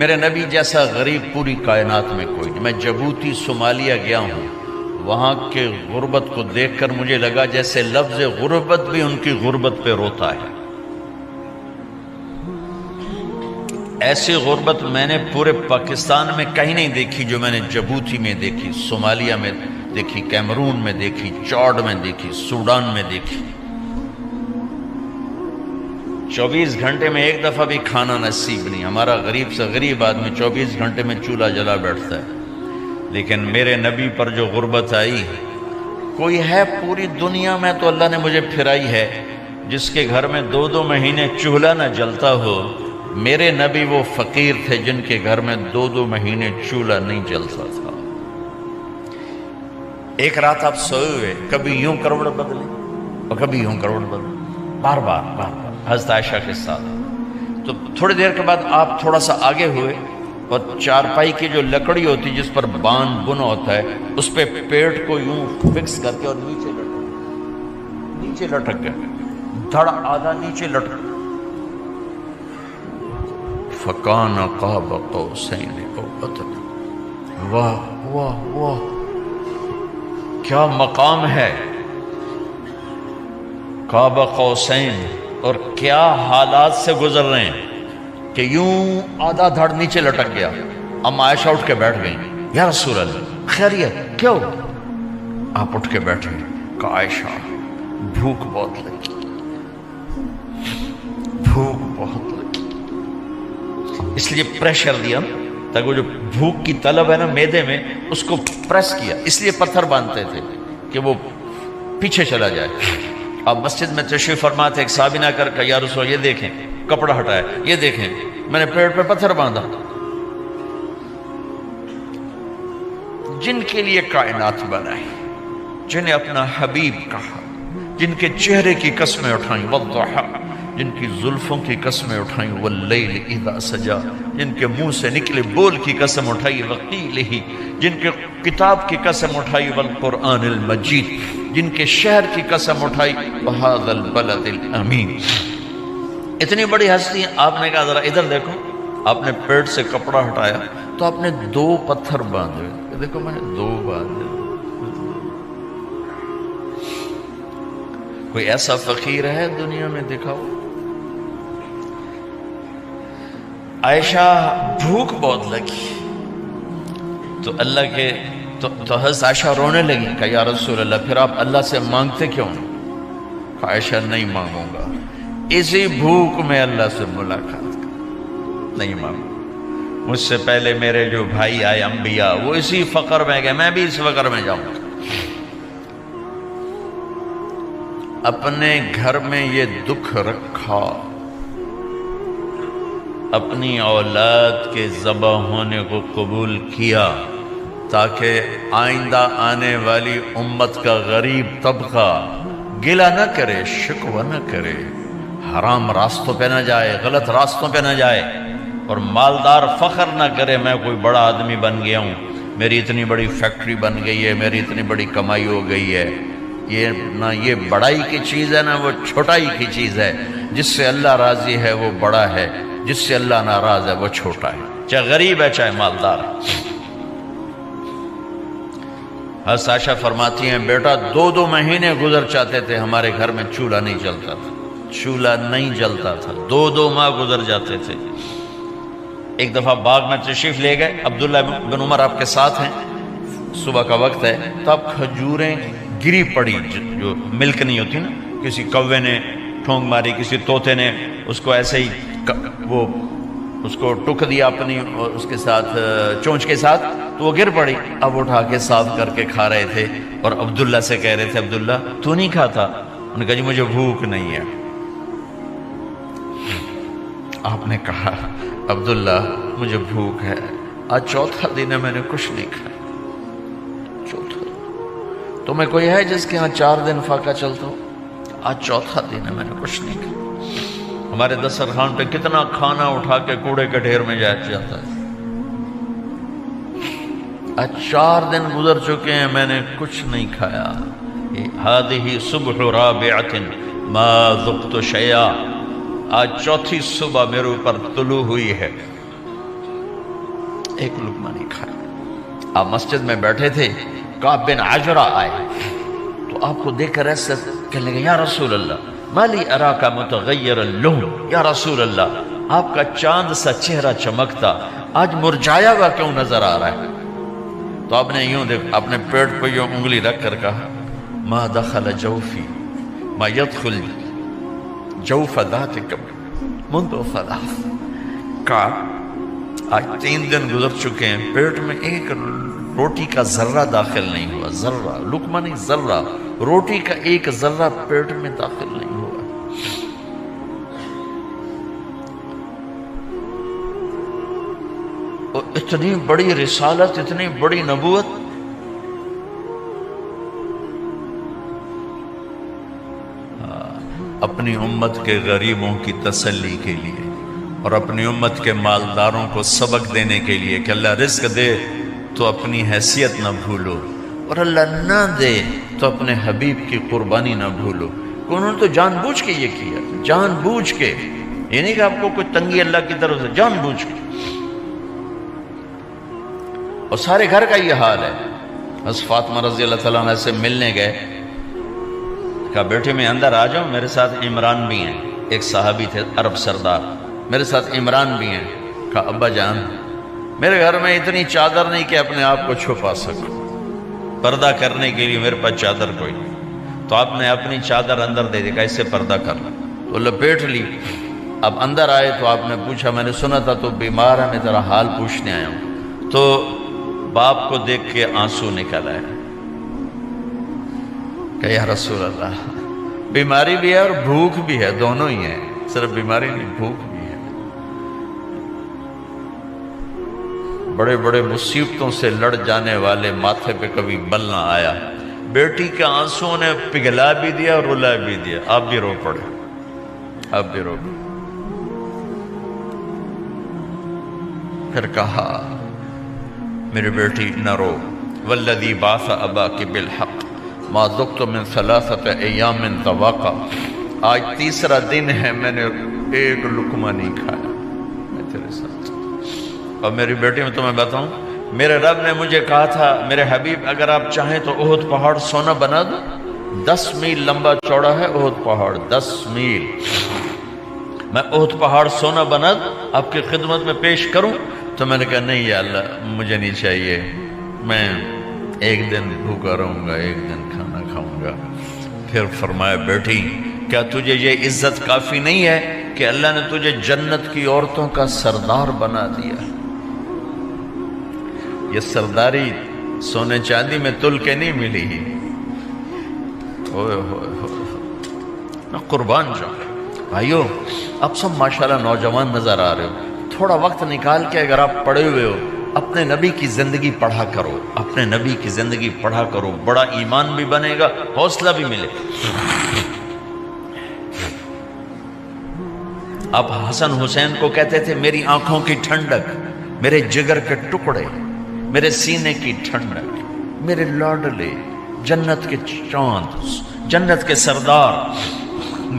میرے نبی جیسا غریب پوری کائنات میں کوئی نہیں۔ میں جبوتی صومالیہ گیا ہوں، وہاں کے غربت کو دیکھ کر مجھے لگا جیسے لفظ غربت بھی ان کی غربت پہ روتا ہے۔ ایسی غربت میں نے پورے پاکستان میں کہیں نہیں دیکھی جو میں نے جبوتی میں دیکھی، صومالیہ میں دیکھی، کیمرون میں دیکھی، چاڈ میں دیکھی، سوڈان میں دیکھی۔ 24 گھنٹے میں ایک دفعہ بھی کھانا نصیب نہیں۔ ہمارا غریب سے غریب آدمی 24 گھنٹے میں چولہا جلا بیٹھتا ہے، لیکن میرے نبی پر جو غربت آئی، کوئی ہے پوری دنیا میں تو اللہ نے مجھے پھرائی ہے جس کے گھر میں 2 مہینے چولہا نہ جلتا ہو۔ میرے نبی وہ فقیر تھے جن کے گھر میں 2 مہینے چولہا نہیں جلتا تھا۔ ایک رات آپ سوئے ہوئے، کبھی یوں کروڑ بدلے اور کبھی یوں کروڑ بدلے، بار بار حضرت عائشہ کے ساتھ۔ تو تھوڑی دیر کے بعد آپ تھوڑا سا آگے ہوئے اور چارپائی کی جو لکڑی ہوتی جس پر بان بنا ہوتا ہے، اس پہ پیٹ کو یوں فکس کر کے اور نیچے لٹک گئے، دھڑ آدھا نیچے لٹک۔ فَكَانَ قَابَ قَوْسَيْنِ أَوْ أَدْنَىٰ۔ واہ واہ واہ، کیا مقام ہے قاب قوسین، اور کیا حالات سے گزر رہے ہیں کہ یوں آدھا دھڑ نیچے لٹک گیا۔ ام عائشہ اٹھ کے بیٹھ گئیں، یا رسول اللہ خیریت کیوں؟ آپ اٹھ کے بیٹھے، کہا عائشہ بھوک بہت لگی، بھوک بہت لگی، اس لیے پریشر دیا تاکہ وہ جو بھوک کی طلب ہے نا میدے میں، اس کو پریس کیا، اس لیے پتھر باندھتے تھے کہ وہ پیچھے چلا جائے۔ اب مسجد میں تشریف فرما تھے، ایک صحابی نے کر کہ یا رسول یہ دیکھیں، کپڑا ہٹایا، یہ دیکھیں میں نے پیٹ پہ پتھر باندھا۔ جن کے لیے کائنات بنائی، جنہیں اپنا حبیب کہا، جن کے چہرے کی قسمیں اٹھائیں، والضحیٰ، جن کی زلفوں کی قسمیں اٹھائیں، واللیل اذا سجا، جن کے منہ سے نکلے بول کی قسم اٹھائی، وقیلہ، جن کے کتاب کی قسم اٹھائی، والقرآن المجید، جن کے شہر کی قسم اٹھائی، وہذا البلد الامین۔ اتنی بڑی ہستی ہیں۔ آپ نے کہا ذرا ادھر دیکھو، آپ نے پیٹ سے کپڑا ہٹایا تو آپ نے 2 پتھر باندھے، دیکھو میں نے 2 باندھے۔ کوئی ایسا فقیر ہے دنیا میں؟ دکھاؤ۔ عائشہ بھوک بہت لگی تو اللہ کے تو حضرت عائشہ رونے لگی، کہا یا رسول اللہ پھر آپ اللہ سے مانگتے کیوں؟ کہا عائشہ نہیں مانگوں گا، اسی بھوک میں اللہ سے ملاقات کر، نہیں مانگوں۔ مجھ سے پہلے میرے جو بھائی آئے انبیاء، وہ اسی فقر میں گئے، میں بھی اس فقر میں جاؤں گا۔ اپنے گھر میں یہ دکھ رکھا، اپنی اولاد کے ذبح ہونے کو قبول کیا تاکہ آئندہ آنے والی امت کا غریب طبقہ گلہ نہ کرے، شکوہ نہ کرے، حرام راستوں پہ نہ جائے، غلط راستوں پہ نہ جائے، اور مالدار فخر نہ کرے میں کوئی بڑا آدمی بن گیا ہوں، میری اتنی بڑی فیکٹری بن گئی ہے، میری اتنی بڑی کمائی ہو گئی ہے۔ یہ نہ یہ بڑائی کی چیز ہے، نہ وہ چھوٹائی کی چیز ہے۔ جس سے اللہ راضی ہے وہ بڑا ہے، جس سے اللہ ناراض ہے وہ چھوٹا ہے، چاہے غریب ہے چاہے مالدار ہے۔ حضرت عائشہ فرماتی ہیں بیٹا 2 مہینے گزر جاتے تھے، ہمارے گھر میں چولہا نہیں جلتا تھا، چولہا نہیں جلتا تھا، 2 ماہ گزر جاتے تھے۔ ایک دفعہ باغ میں تشریف لے گئے، عبداللہ بن عمر آپ کے ساتھ ہیں، صبح کا وقت ہے، تو اب کھجوریں گری پڑی، جو ملک نہیں ہوتی نا، کسی کوے نے ٹھونگ ماری، کسی طوطے نے اس کو ایسے ہی وہ اس کو ٹک دیا اپنی اس کے ساتھ چونچ کے ساتھ، تو وہ گر پڑی۔ اب اٹھا کے صاف کر کے کھا رہے تھے، اور عبداللہ سے کہہ رہے تھے عبداللہ تو نہیں کھاتا؟ انہوں نے کہا جی مجھے بھوک نہیں ہے۔ آپ نے کہا عبداللہ مجھے بھوک ہے، آج 4تھا دن ہے میں نے کچھ نہیں کھایا، 4تھا۔ تمہیں کوئی ہے جس کے ہاں 4 دن فاقہ چلتا ہو؟ آج 4تھا دن ہے میں نے کچھ نہیں کھایا۔ ہمارے دسترخوان پہ کتنا کھانا اٹھا کے کوڑے کے ڈھیر میں جاتا ہے، آج 4 دن گزر چکے ہیں میں نے کچھ نہیں کھایا۔ هذه صبح رابعة ما ذقت شيئا، آج 4تھی صبح میرے اوپر طلوع ہوئی ہے، ایک لقمہ نہیں کھایا۔ آپ مسجد میں بیٹھے تھے، کعب بن عجرہ آئے تو آپ کو دیکھ کر ایسے کہنے لگے یا رسول اللہ مالی اراکا متغیر اللون، یا رسول اللہ آپ کا چاند سا چہرہ چمکتا آج مرجھایا ہوا کیوں نظر آ رہا ہے؟ تو آپ نے یوں دیکھ اپنے پیٹ پہ یوں انگلی رکھ کر کہا ما دخل جوفی ما يدخل جوف ذاتک منذ ثلاث۔ کہا آج 3 دن گزر چکے ہیں، پیٹ میں ایک روٹی کا ذرہ داخل نہیں ہوا، ذرہ، لقمہ نہیں ذرہ، روٹی کا ایک ذرہ پیٹ میں داخل نہیں ہوا۔ اور اتنی بڑی رسالت، اتنی بڑی نبوت، اپنی امت کے غریبوں کی تسلی کے لیے اور اپنی امت کے مالداروں کو سبق دینے کے لیے کہ اللہ رزق دے تو اپنی حیثیت نہ بھولو، اور اللہ نہ دے تو اپنے حبیب کی قربانی نہ بھولو۔ انہوں نے تو جان بوجھ کے یہ کیا، جان بوجھ کے، یہ نہیں کہ آپ کو کوئی تنگی اللہ کی طرف سے، جان بوجھ کے۔ اور سارے گھر کا یہ حال ہے۔ حضرت فاطمہ رضی اللہ تعالیٰ عنہ سے ملنے گئے، کہا بیٹے میں اندر آ جاؤں، میرے ساتھ عمران بھی ہیں، ایک صحابی تھے عرب سردار، میرے ساتھ عمران بھی ہیں۔ کہا ابا جان میرے گھر میں اتنی چادر نہیں کہ اپنے آپ کو چھپا سکوں، پردہ کرنے کے لیے میرے پاس چادر کوئی نہیں، تو آپ نے اپنی چادر اندر دے دی، کہا اس سے پردہ کر لیں، تو لپیٹ لی۔ اب اندر آئے تو آپ نے پوچھا میں نے سنا تھا تو بیمار ہے، میں تیرا حال پوچھنے آیا ہوں۔ تو باپ کو دیکھ کے آنسو نکل آئے کہ یا رسول اللہ بیماری بھی ہے اور بھوک بھی ہے، دونوں ہی ہیں، صرف بیماری نہیں بھوک بھی ہے۔ بڑے بڑے مصیبتوں سے لڑ جانے والے ماتھے پہ کبھی بل نہ آیا۔ بیٹی کے آنسوں نے پگھلا بھی دیا اور رلا بھی دیا، آپ بھی رو پڑے، آپ بھی رو پڑے۔ پھر کہا میری بیٹی نہ رو، والذی بعث اباک بالحق ما ذقت من 3 ایام طواقا، آج 3 دن ہے میں نے ایک لقمہ نہیں کھایا، میں تیرے ساتھ۔ اور میری بیٹی میں تمہیں بتاؤں، میرے رب نے مجھے کہا تھا میرے حبیب اگر آپ چاہیں تو احد پہاڑ سونا بنا دو، 10 میل لمبا چوڑا ہے احد پہاڑ، 10 میل، میں احد پہاڑ سونا بنا دوں آپ کی خدمت میں پیش کروں؟ تو میں نے کہا نہیں یا اللہ مجھے نہیں چاہیے، میں ایک دن بھوکا رہوں گا، ایک دن کھانا کھاؤں گا۔ پھر فرمایا بیٹی کیا تجھے یہ عزت کافی نہیں ہے کہ اللہ نے تجھے جنت کی عورتوں کا سردار بنا دیا؟ یہ سرداری سونے چاندی میں تل کے نہیں ملی ہی، ہوئے ہوئے ہوئے، میں قربان جاؤں۔ بھائیو آپ سب ماشاءاللہ نوجوان نظر آ رہے ہو، تھوڑا وقت نکال کے اگر آپ پڑھے ہوئے ہو اپنے نبی کی زندگی پڑھا کرو، اپنے نبی کی زندگی پڑھا کرو، بڑا ایمان بھی بنے گا، حوصلہ بھی ملے۔ آپ حسن حسین کو کہتے تھے میری آنکھوں کی ٹھنڈک، میرے جگر کے ٹکڑے، میرے سینے کی ٹھنڈک، میرے لاڈلے، جنت کے چاند، جنت کے سردار،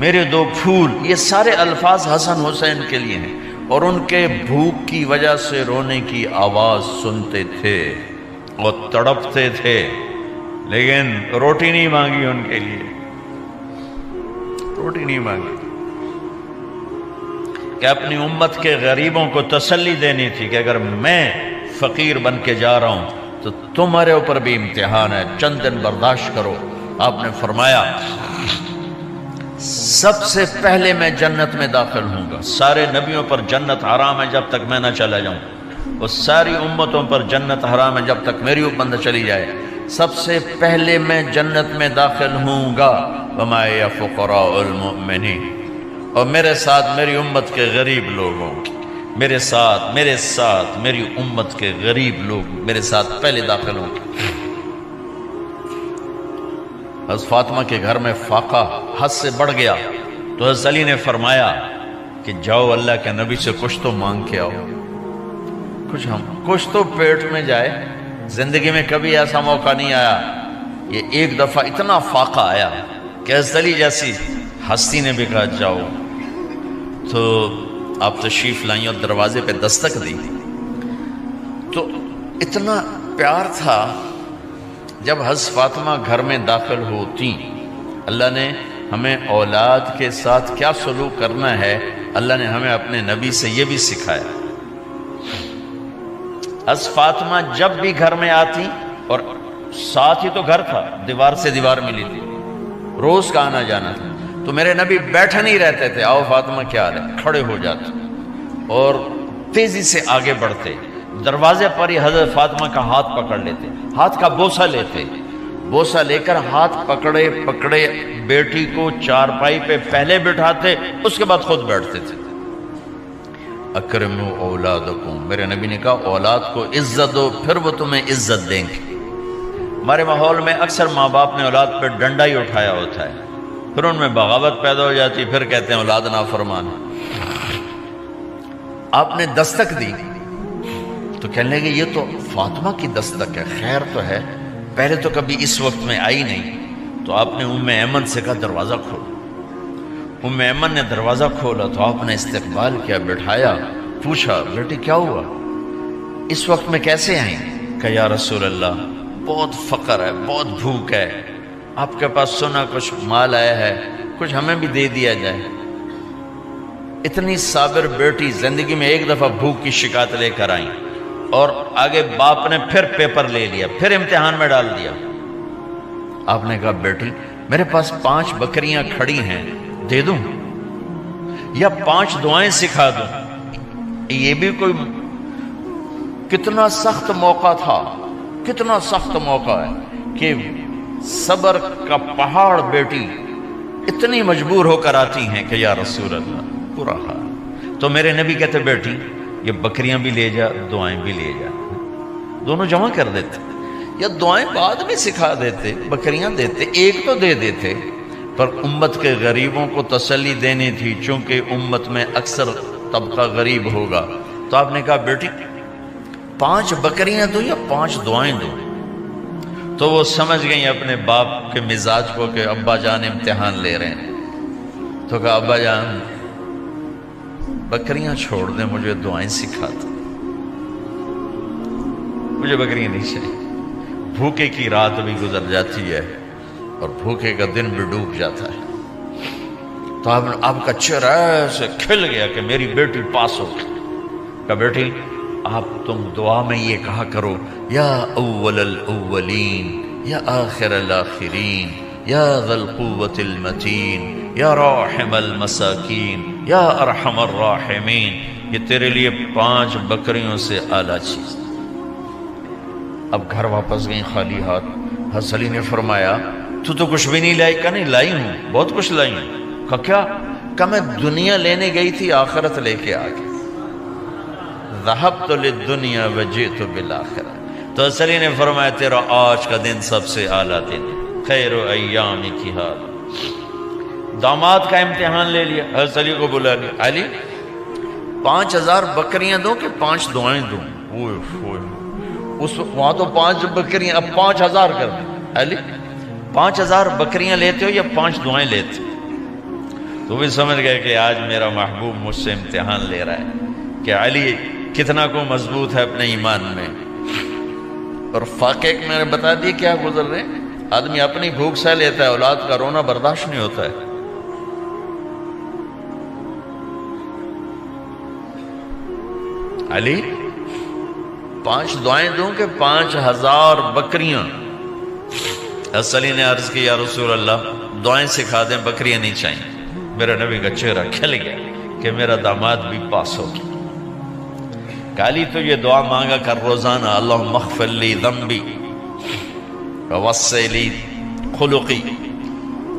میرے 2 پھول، یہ سارے الفاظ حسن حسین کے لیے ہیں۔ اور ان کے بھوک کی وجہ سے رونے کی آواز سنتے تھے اور تڑپتے تھے، لیکن روٹی نہیں مانگی ان کے لیے، روٹی نہیں مانگی، کہ اپنی امت کے غریبوں کو تسلی دینی تھی کہ اگر میں فقیر بن کے جا رہا ہوں تو تمہارے اوپر بھی امتحان ہے، چند دن برداشت کرو۔ آپ نے فرمایا سب سے پہلے میں جنت میں داخل ہوں گا، سارے نبیوں پر جنت حرام ہے جب تک میں نہ چلا جاؤں، اور ساری امتوں پر جنت حرام ہے جب تک میری امت نہ چلی جائے، سب سے پہلے میں جنت میں داخل ہوں گا۔ وما یا فقراء المؤمنین، اور میرے ساتھ میری امت کے غریب لوگوں، میرے ساتھ میری امت کے غریب لوگ میرے ساتھ پہلے داخل ہوں گے۔ حضرت فاطمہ کے گھر میں فاقہ حد سے بڑھ گیا تو حضرت علی نے فرمایا کہ جاؤ اللہ کے نبی سے کچھ تو مانگ کے آؤ، کچھ تو پیٹ میں جائے۔ زندگی میں کبھی ایسا موقع نہیں آیا، یہ ایک دفعہ اتنا فاقہ آیا کہ حضرت علی جیسی ہستی نے بھی کہا جاؤ۔ تو آپ تشریف لائیں اور دروازے پہ دستک دی تو اتنا پیار تھا جب حضرت فاطمہ گھر میں داخل ہوتی، اللہ نے ہمیں اولاد کے ساتھ کیا سلوک کرنا ہے اللہ نے ہمیں اپنے نبی سے یہ بھی سکھایا۔ حضرت فاطمہ جب بھی گھر میں آتی، اور ساتھ ہی تو گھر تھا، دیوار سے دیوار ملی تھی، روز کا آنا جانا تھا، تو میرے نبی بیٹھے نہیں رہتے تھے، آؤ فاطمہ کیا حال ہے، کھڑے ہو جاتے اور تیزی سے آگے بڑھتے، دروازے پر ہی حضرت فاطمہ کا ہاتھ پکڑ لیتے، ہاتھ کا بوسہ لیتے، بوسہ لے کر ہاتھ پکڑے پکڑے بیٹی کو چارپائی پہ پہلے بٹھاتے، اس کے بعد خود بیٹھتے تھے۔ اکرموا اولادکم، میرے نبی نے کہا اولاد کو عزت دو، پھر وہ تمہیں عزت دیں گے۔ ہمارے ماحول میں اکثر ماں باپ نے اولاد پہ ڈنڈا ہی اٹھایا ہوتا ہے، پھر ان میں بغاوت پیدا ہو جاتی، پھر کہتے ہیں اولاد نافرمان۔ آپ نے دستک دی تو کہنے لگے یہ تو فاطمہ کی دستک ہے، خیر تو ہے، پہلے تو کبھی اس وقت میں آئی نہیں، تو آپ نے ام ایمن سے کہا دروازہ کھولو۔ ام ایمن نے دروازہ کھولا تو آپ نے استقبال کیا، بٹھایا، پوچھا بیٹی کیا ہوا، اس وقت میں کیسے آئیں؟ کہ یا رسول اللہ بہت فقر ہے، بہت بھوک ہے، آپ کے پاس سنا کچھ مال آیا ہے، کچھ ہمیں بھی دے دیا جائے۔ اتنی صابر بیٹی زندگی میں ایک دفعہ بھوک کی شکایت لے کر آئیں، اور آگے باپ نے پھر پیپر لے لیا، پھر امتحان میں ڈال دیا۔ آپ نے کہا بیٹی میرے پاس 5 بکریاں کھڑی ہیں، دے دوں یا 5 دعائیں سکھا دوں؟ یہ بھی کوئی کتنا سخت موقع تھا، کتنا سخت موقع ہے کہ صبر کا پہاڑ بیٹی اتنی مجبور ہو کر آتی ہیں کہ یا رسول اللہ برا حال۔ تو میرے نبی کہتے بیٹی یہ بکریاں بھی لے جا، دعائیں بھی لے جا، دونوں جمع کر دیتے، یا دعائیں بعد میں سکھا دیتے، بکریاں دیتے، ایک تو دے دیتے، پر امت کے غریبوں کو تسلی دینی تھی، چونکہ امت میں اکثر طبقہ غریب ہوگا۔ تو آپ نے کہا بیٹی 5 بکریاں دوں یا 5 دعائیں دوں؟ تو وہ سمجھ گئیں اپنے باپ کے مزاج کو کہ ابا جان امتحان لے رہے ہیں، تو کہا ابا جان بکریاں چھوڑ دیں، مجھے دعائیں سکھا دیں، مجھے بکریاں نہیں چاہیے، بھوکے کی رات بھی گزر جاتی ہے اور بھوکے کا دن بھی ڈوب جاتا ہے۔ تو آپ کا چہرہ ایسے کھل گیا کہ میری بیٹی پاس ہو گئی۔ کہا بیٹی آپ تم دعا میں یہ کہا کرو یا اول الاولین یا آخر الاخرین یا ذا القوة المتین یا راحم المساکین یا ارحم الراحمین، یہ تیرے لیے 5 بکریوں سے اعلیٰ چیز۔ اب گھر واپس گئیں خالی ہاتھ۔ حضرت علی نے فرمایا تو کچھ بھی نہیں لائی؟ کہا نہیں لائی ہوں، بہت کچھ لائی ہوں۔ کہا کیا؟ کہا میں دنیا لینے گئی تھی، آخرت لے کے آ گئی، ذہبت للدنیا وجئت بالآخرہ۔ تو حضرت علی نے فرمایا تیرا آج کا دن سب سے اعلیٰ دن، خیر ایام کی حال۔ داماد کا امتحان لے لیا، حضرت علی کو بلا لیا، علی 5000 بکریاں دوں کہ 5 دعائیں دوں؟ اس وہاں تو 5 بکریاں، اب 5000 کر دیں۔ علی 5000 بکریاں لیتے ہو یا 5 دعائیں لیتے؟ تو بھی سمجھ گئے کہ آج میرا محبوب مجھ سے امتحان لے رہا ہے کہ علی کتنا کو مضبوط ہے اپنے ایمان میں۔ اور واقعے میں نے بتا دی کیا گزر رہے ہیں، آدمی اپنی بھوک سہ لیتا ہے، اولاد کا رونا برداشت نہیں ہوتا ہے۔ علی 5 دعائیں دوں کہ 5000 بکریاں؟ حضرت علی نے عرض کی یا رسول اللہ دعائیں سکھا دیں، بکریاں نہیں چاہیے۔ میرا نبی کا چہرہ کھل گیا کہ میرا داماد بھی پاس ہو گیا۔ علی تو یہ دعا مانگا کر روزانہ، اللہم اغفر لی ذنبی ووسع لی خلقی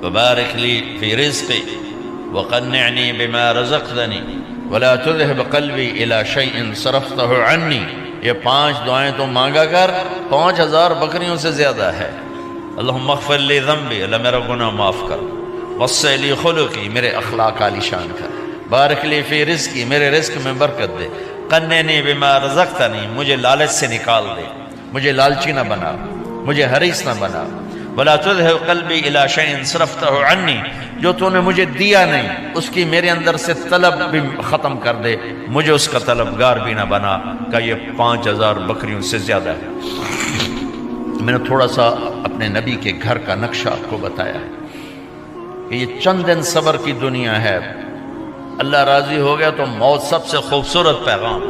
وبارک لی فی رزقی وقنعنی بما رزقتنی ولا تذهب قلبی الی شیء صرفتہ عنی۔ یہ 5 دعائیں تو مانگا کر، 5000 بکریوں سے زیادہ ہے۔ اللہم اغفر لی ذنبی، اللہ میرا گناہ معاف کر، وسع لی خلقی، میرے اخلاق عالی شان کر، بارک لی فی رزقی، میرے رزق میں برکت دے، قنعنی بما رزقتنی، مجھے لالچ سے نکال دے، مجھے لالچی نہ بنا، مجھے حریص نہ بنا، ولا تذهب قلبی الی شیء صرفتہ عنی، جو تو نے مجھے دیا نہیں اس کی میرے اندر سے طلب بھی ختم کر دے، مجھے اس کا طلبگار بھی نہ بنا، کہ یہ 5000 بکریوں سے زیادہ ہے۔ میں نے تھوڑا سا اپنے نبی کے گھر کا نقشہ آپ کو بتایا ہے کہ یہ چند دن صبر کی دنیا ہے، اللہ راضی ہو گیا تو موت سب سے خوبصورت پیغام۔